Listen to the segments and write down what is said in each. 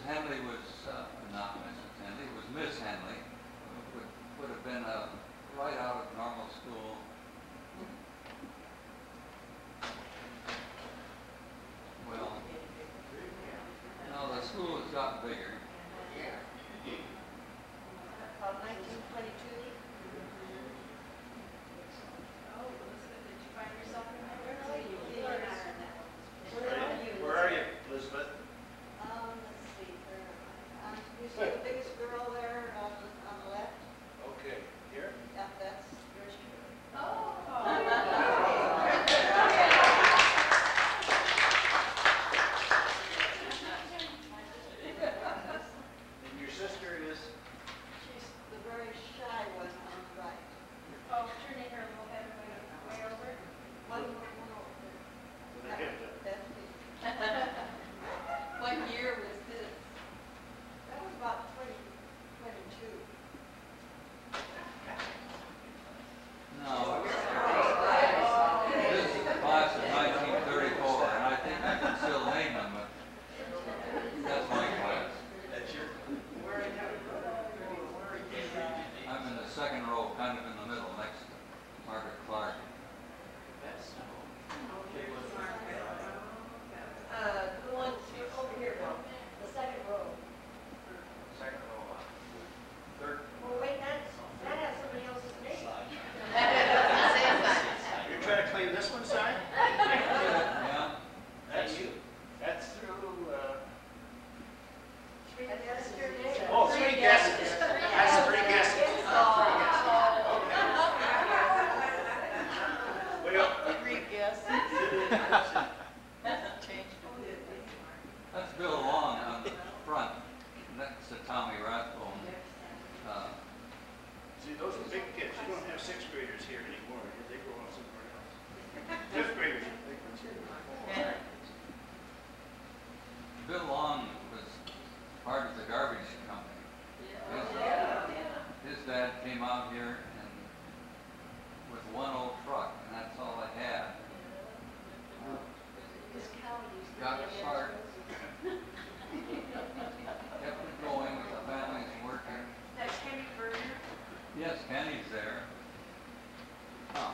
Mrs. Henley was, not Mrs. Henley, it was Miss Henley, would have been right out of normal school. Well, no, the school has gotten bigger. 1922. Oh, Elizabeth, did you find yourself in there? Where are you, Elizabeth? Let's see. You see the biggest girl there on the left? Okay, here? Yeah, that's yours truly. Oh. And your sister is? She's the very shy one on the right. Oh, turning her little head way over. One over. That's me. What year was this? That was about 2022. No, this is the class of 1934, and I think I can still name them, but that's my class. That's your? I'm in the second row, kind of in the middle, next to Margaret Clark. The one over here, Bill. The second row. Second row. Third. Oh, wait, that has somebody else's name. You're trying to claim this one side? Yeah, That's you. That's through, That's your name. oh, three guesses. That's three guesses. Three guesses. Okay. Well, Three guesses. that's Bill Long on the front, next to Tommy Rathbone. see, those are big kids. You don't have sixth graders here anymore. They go on somewhere else. Fifth graders. Big ones here. Bill Long was part of the garbage company. His dad came out here and with one old truck, and that's all they had. This cow used to Got be it in started. it. Kept it going with the families working. That's Kenny Berger. Yes, Kenny's there. Oh,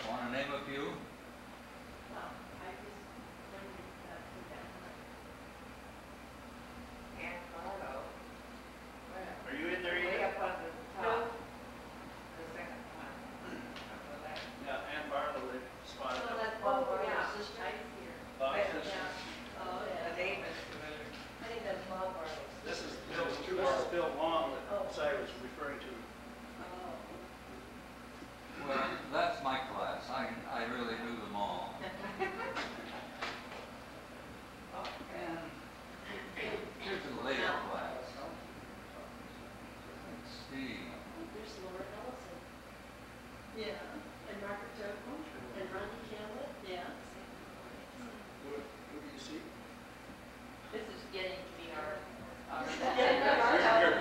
want to name a few? Are you in there yet? Yeah, Ann Barlow, they spotted Oh, up. that's Bob Barlow's sister. I think that's Bob Barlow's. This is Bill Long that Si was referring to. Well, that's my class. I really knew them all. And here's a later class. Let's see. There's Laura Ellison. Yeah. And Margaret Jones. And Ronnie Campbell. Yeah. Who do you see? This is getting to be our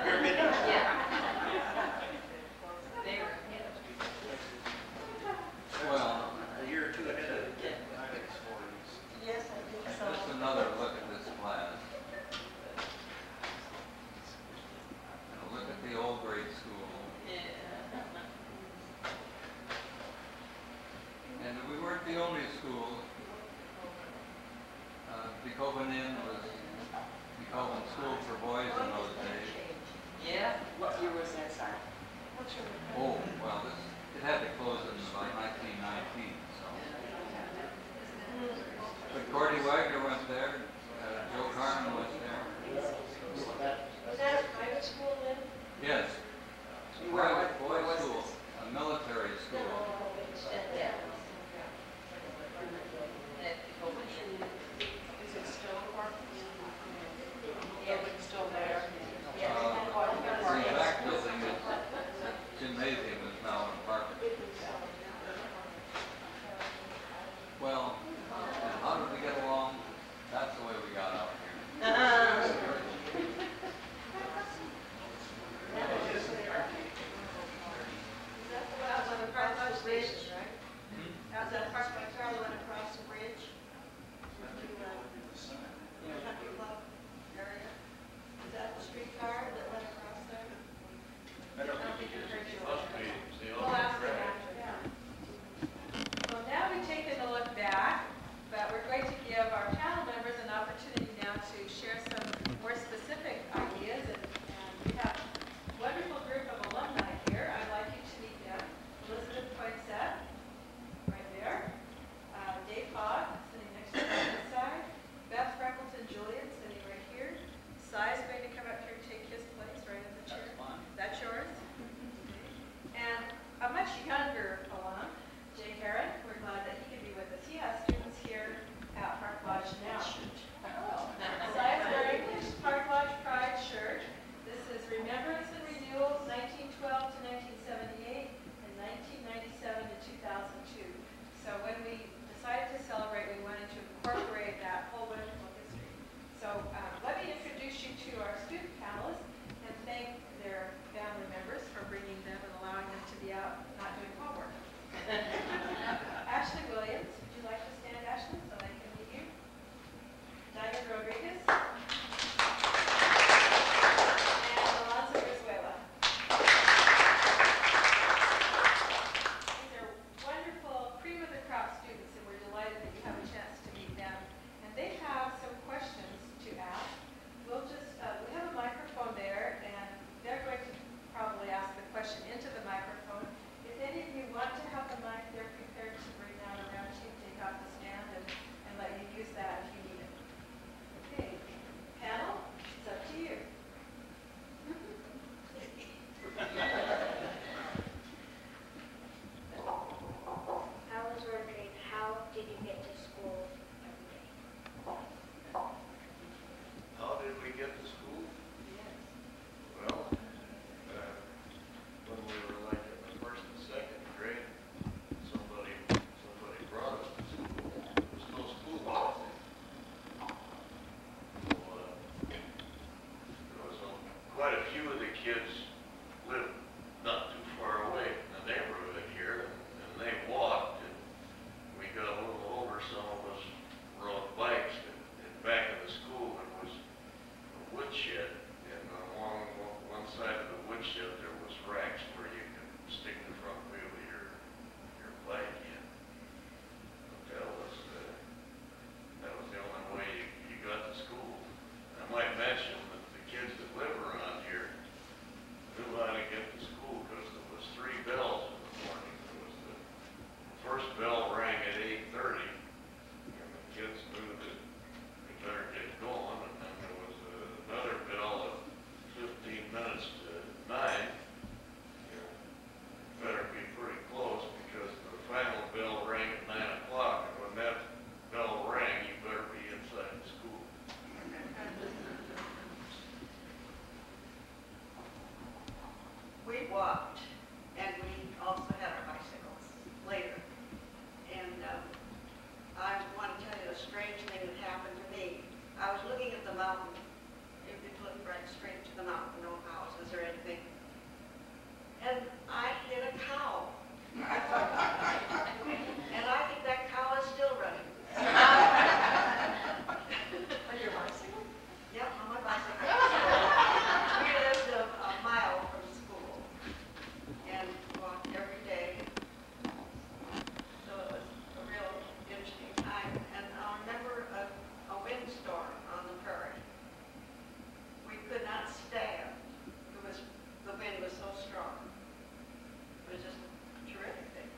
Your mini. yeah. They were ahead of Well, A year or two ahead of Yeah. Yes, I think so. just another look at this class. And a look at the old grade school. Yeah. And we weren't the only school. Beethoven Inn was Beethoven School for Boys in those days. Yeah. What year was that, Si? What's your Oh, well, it had to close in about 1919, so. But Gordy Wagner went there, Joe Carmen went there. Was that a private school then? Yes, private boys' school, a military school. Yeah. That's over here. Is it still working? Yeah, it's still there. The exact building is gymnasium is now an apartment. Well, and how did we get along? That's the way we got out here. kids live not too far away in the neighborhood here, and they walked, and we got a little older, some of us rode bikes, and back in the school there was a woodshed, and along one side of the woodshed there was racks where you could stick the front wheel of your bike in. But that was the only way you got to school. I might mention that the kids that live around here knew how to get to school because there was 3 bells in the morning. There was the first bell rang at 8:30, and the kids knew that they better get going, and then there was another bell at 15 minutes to 9. You better be pretty close because the final bell rang at 9 o'clock, and when that bell rang, you better be inside the school. We walked, and we also had our bicycles later. And I want to tell you a strange thing that happened to me. I was looking at the mountain. It looked right straight to the mountain, no houses or anything. And I hit a cow. And I think that cow is still running. On your bicycle? Yep, on my bicycle. We lived a mile from school and walked every day. So it was a real interesting time. And I remember a windstorm on the prairie. We could not stand. The wind was so strong. It was just a terrific thing.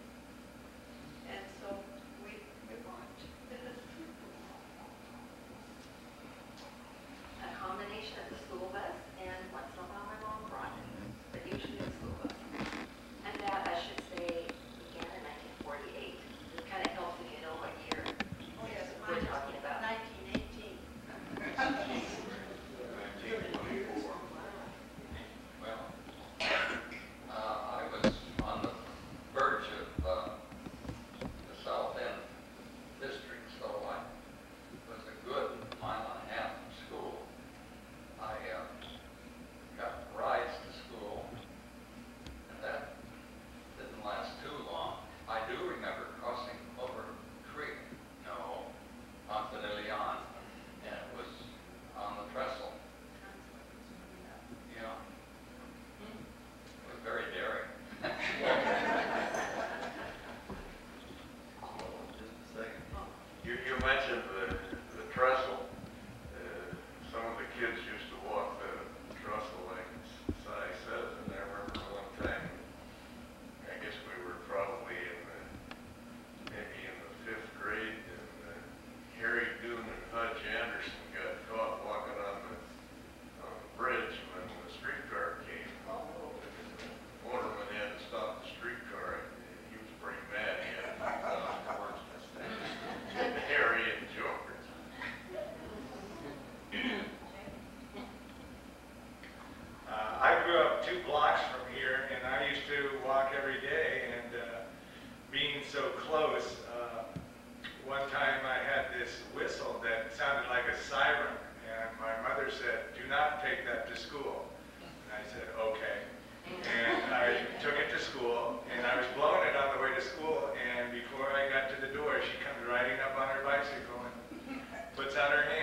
And so we walked. A combination of the school bus and once in a while my mom brought it, but usually the school bus. And that, I should say, began in 1948. It kind of helps if you know what year Oh, yes, we're mine talking was about. 1918. 1924. Well, I was on the verge of the South End district, so I was a good mile and a half from school. I got rides to school, and that didn't last too long. I do remember crossing over a creek, no, Ponce de Leon, and it was on the trestle. Yeah. It was very daring. Just a second. You mentioned the trestle. Some of the kids used to walk the trestle like Si says, and I remember one time, I guess we were probably maybe in the 5th grade, and Harry Doon and Hudge Anderson got caught walking on the bridge when the streetcar came. The motorman had to stop the streetcar, and he was pretty mad. He had 2,000 words to say. Harry and George. I grew up 2 blocks from here, and I used to walk every day, and being so close, one time I had this whistle that sounded like a siren, and my mother said, "Do not take that to school." And I said, "Okay." And I took it to school, and I was blowing it on the way to school, and before I got to the door, she comes riding up on her bicycle and puts out her hand